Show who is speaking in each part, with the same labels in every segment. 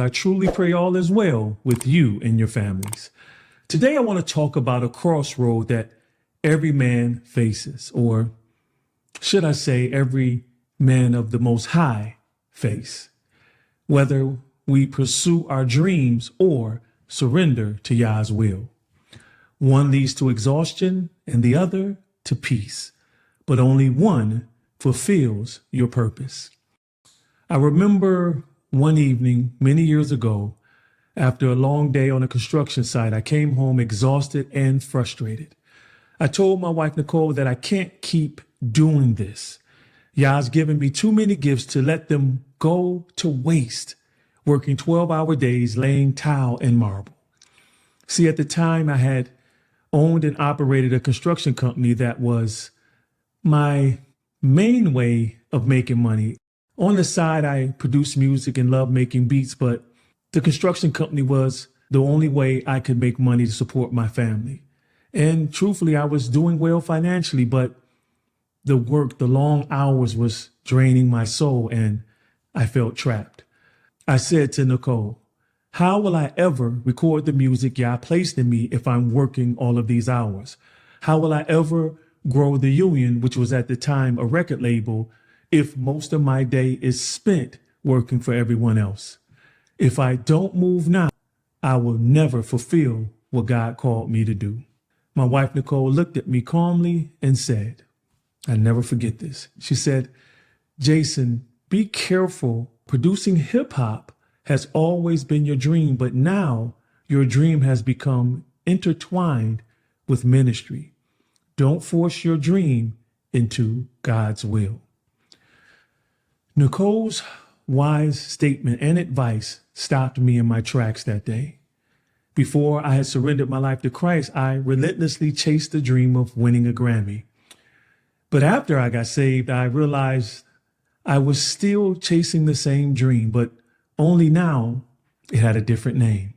Speaker 1: I truly pray all is well with you and your families. Today, I want to talk about a crossroad that every man faces, or should I say, every man of the Most High face, whether we pursue our dreams or surrender to Yah's will. One leads to exhaustion and the other to peace, but only one fulfills your purpose. I remember one evening many years ago, after a long day on a construction site, I came home exhausted and frustrated. I told my wife, Nicole, that I can't keep doing this. Yah's given me too many gifts to let them go to waste, working 12-hour days, laying tile and marble. See, at the time, I had owned and operated a construction company that was my main way of making money. On the side, I produced music and loved making beats, but the construction company was the only way I could make money to support my family. And truthfully, I was doing well financially, but the work, the long hours was draining my soul, and I felt trapped. I said to Nicole, how will I ever record the music Yah placed in me if I'm working all of these hours? How will I ever grow the Union, which was at the time a record label, if most of my day is spent working for everyone else? If I don't move now, I will never fulfill what God called me to do. My wife, Nicole, looked at me calmly and said, I never forget this. She said, Jason, be careful. Producing hip hop has always been your dream, but now your dream has become intertwined with ministry. Don't force your dream into God's will. Nicole's wise statement and advice stopped me in my tracks that day. Before I had surrendered my life to Christ, I relentlessly chased the dream of winning a Grammy. But after I got saved, I realized I was still chasing the same dream, but only now it had a different name.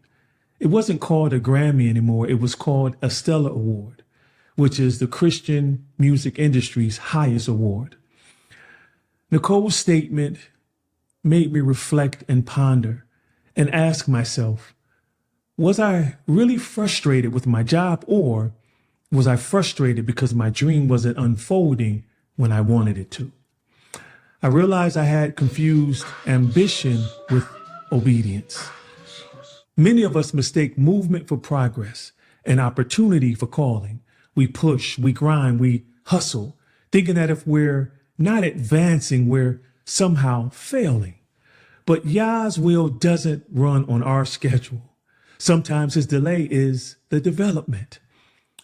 Speaker 1: It wasn't called a Grammy anymore. It was called a Stellar Award, which is the Christian music industry's highest award. Nicole's statement made me reflect and ponder and ask myself, was I really frustrated with my job, or was I frustrated because my dream wasn't unfolding when I wanted it to? I realized I had confused ambition with obedience. Many of us mistake movement for progress and opportunity for calling. We push, we grind, we hustle, thinking that if we're not advancing, we're somehow failing. But Yah's will doesn't run on our schedule. Sometimes his delay is the development.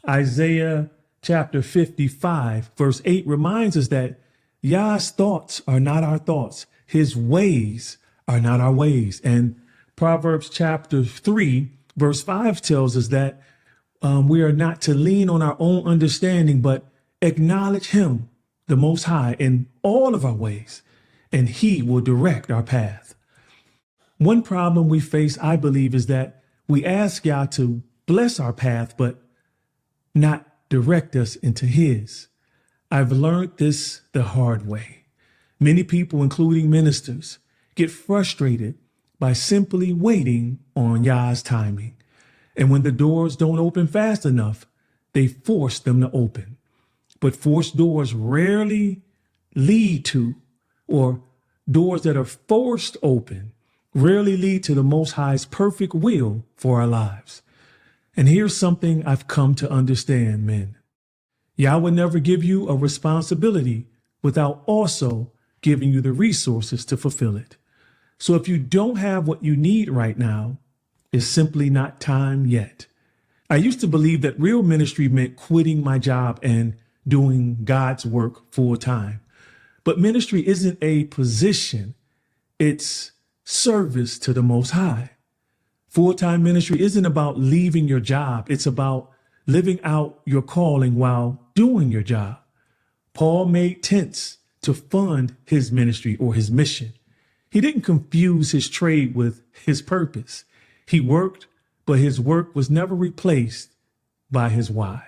Speaker 1: Isaiah chapter 55, verse 8 reminds us that Yah's thoughts are not our thoughts. His ways are not our ways. And Proverbs chapter 3, verse 5 tells us that we are not to lean on our own understanding, but acknowledge him, the Most High, in all of our ways, and he will direct our path. One problem we face, I believe, is that we ask Yah to bless our path, but not direct us into his. I've learned this the hard way. Many people, including ministers, get frustrated by simply waiting on Yah's timing. And when the doors don't open fast enough, they force them to open. But forced doors rarely lead to, or doors that are forced open rarely lead to the Most High's perfect will for our lives. And here's something I've come to understand, men. Yah will never give you a responsibility without also giving you the resources to fulfill it. So if you don't have what you need right now, it's simply not time yet. I used to believe that real ministry meant quitting my job and doing God's work full time. But ministry isn't a position. It's service to the Most High. Full-time ministry isn't about leaving your job. It's about living out your calling while doing your job. Paul made tents to fund his ministry or his mission. He didn't confuse his trade with his purpose. He worked, but his work was never replaced by his why.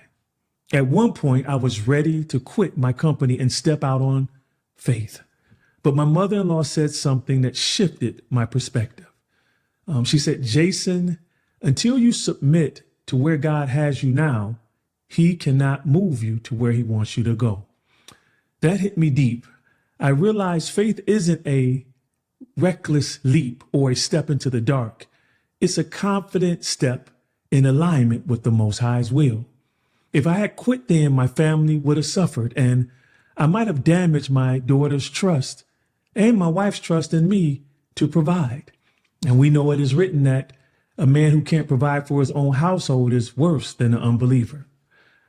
Speaker 1: At one point, I was ready to quit my company and step out on faith. But my mother-in-law said something that shifted my perspective. She said, Jason, until you submit to where God has you now, he cannot move you to where he wants you to go. That hit me deep. I realized faith isn't a reckless leap or a step into the dark. It's a confident step in alignment with the Most High's will. If I had quit then, my family would have suffered, and I might have damaged my daughter's trust and my wife's trust in me to provide. And we know it is written that a man who can't provide for his own household is worse than an unbeliever.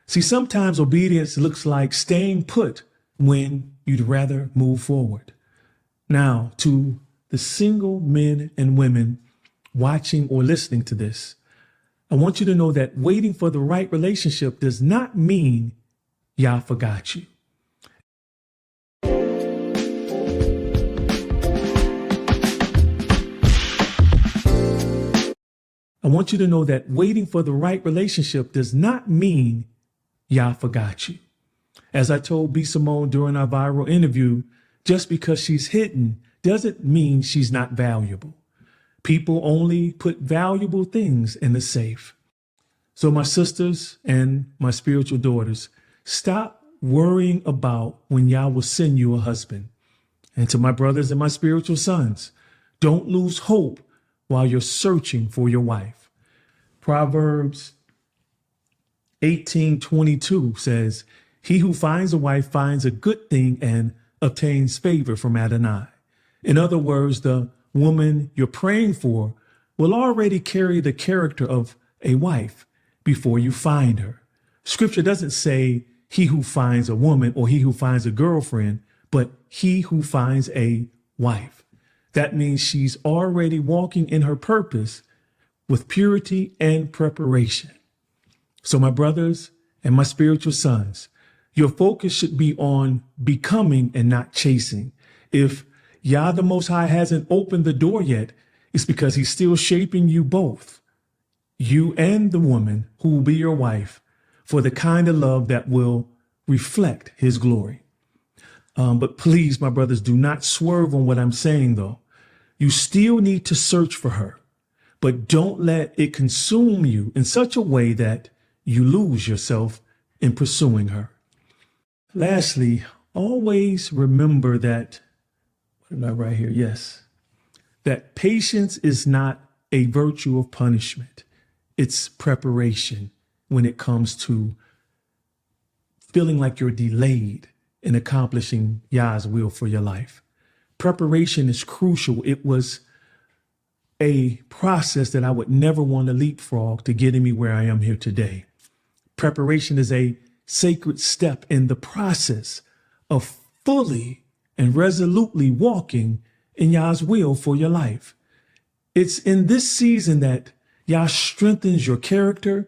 Speaker 1: See, sometimes obedience looks like staying put when you'd rather move forward. Now, to the single men and women watching or listening to this, I want you to know that waiting for the right relationship does not mean Yah forgot you. I want you to know that waiting for the right relationship does not mean Yah forgot you. As I told B. Simone during our viral interview, just because she's hidden doesn't mean she's not valuable. People only put valuable things in the safe. So my sisters and my spiritual daughters, stop worrying about when Yah will send you a husband. And to my brothers and my spiritual sons, don't lose hope while you're searching for your wife. Proverbs 18:22 says, he who finds a wife finds a good thing and obtains favor from Adonai. In other words, the woman you're praying for will already carry the character of a wife before you find her. Scripture doesn't say he who finds a woman or he who finds a girlfriend, but he who finds a wife. That means she's already walking in her purpose with purity and preparation. So my brothers and my spiritual sons, your focus should be on becoming and not chasing. If Yah the Most High hasn't opened the door yet, it's because he's still shaping you both, you and the woman who will be your wife, for the kind of love that will reflect his glory. But please, my brothers, do not swerve on what I'm saying, though. You still need to search for her, but don't let it consume you in such a way that you lose yourself in pursuing her. Lastly, always remember that, what did I write here? Yes, that patience is not a virtue of punishment. It's preparation when it comes to feeling like you're delayed in accomplishing Yah's will for your life. Preparation is crucial. It was a process that I would never want to leapfrog to getting me where I am here today. Preparation is a sacred step in the process of fully and resolutely walking in Yah's will for your life. It's in this season that Yah strengthens your character,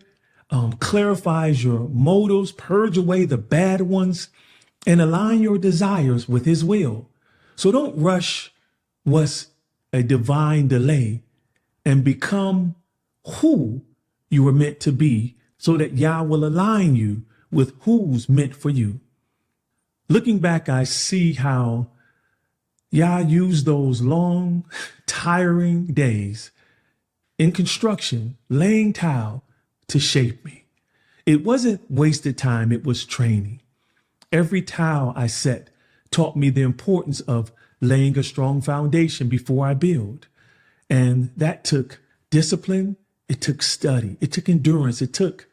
Speaker 1: clarifies your motives, purge away the bad ones, and align your desires with his will. So don't rush what's a divine delay and become who you were meant to be so that Yah will align you with who's meant for you. Looking back, I see how Yah used those long, tiring days in construction, laying tile to shape me. It wasn't wasted time, it was training. Every tile I set taught me the importance of laying a strong foundation before I build. And that took discipline, it took study, it took endurance, it took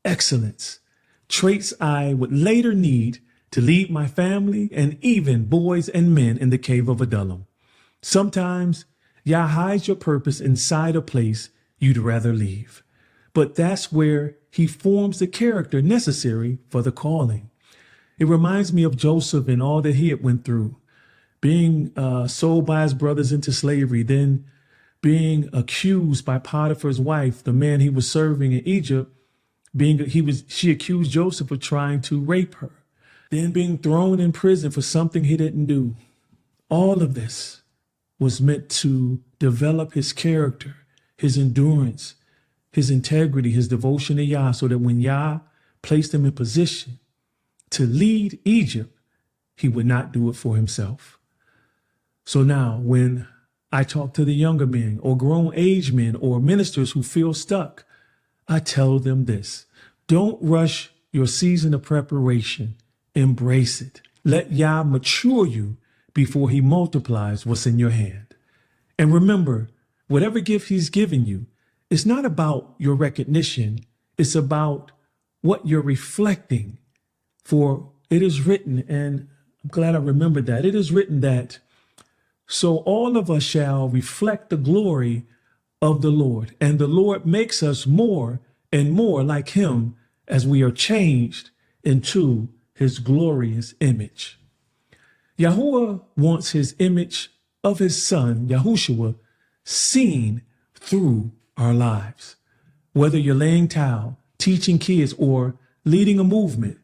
Speaker 1: excellence. Traits I would later need to lead my family and even boys and men in the cave of Adullam. Sometimes Yah hides your purpose inside a place you'd rather leave. But that's where he forms the character necessary for the calling. It reminds me of Joseph and all that he had went through, being sold by his brothers into slavery, then being accused by Potiphar's wife, the man he was serving in Egypt. She accused Joseph of trying to rape her, then being thrown in prison for something he didn't do. All of this was meant to develop his character, his endurance, his integrity, his devotion to Yah, so that when Yah placed him in position to lead Egypt, he would not do it for himself. So now when I talk to the younger men or grown age men or ministers who feel stuck. I tell them this: don't rush your season of preparation. Embrace it. Let Yah mature you before he multiplies what's in your hand. And remember, whatever gift he's given you, it's not about your recognition. It's about what you're reflecting. For it is written, and I'm glad I remembered that, it is written that, so all of us shall reflect the glory of the Lord. And the Lord makes us more and more like him as we are changed into his glorious image. Yahuwah wants his image of his son, Yahushua, seen through our lives. Whether you're laying towel, teaching kids, or leading a movement,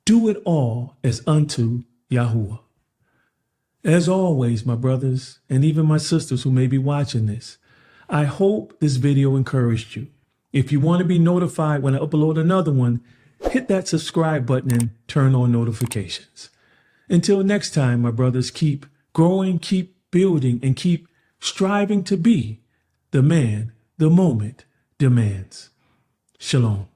Speaker 1: do it all as unto Yahuwah. As always, my brothers, and even my sisters who may be watching this, I hope this video encouraged you. If you want to be notified when I upload another one, hit that subscribe button and turn on notifications. Until next time, my brothers, keep growing, keep building, and keep striving to be the man the moment demands. Shalom.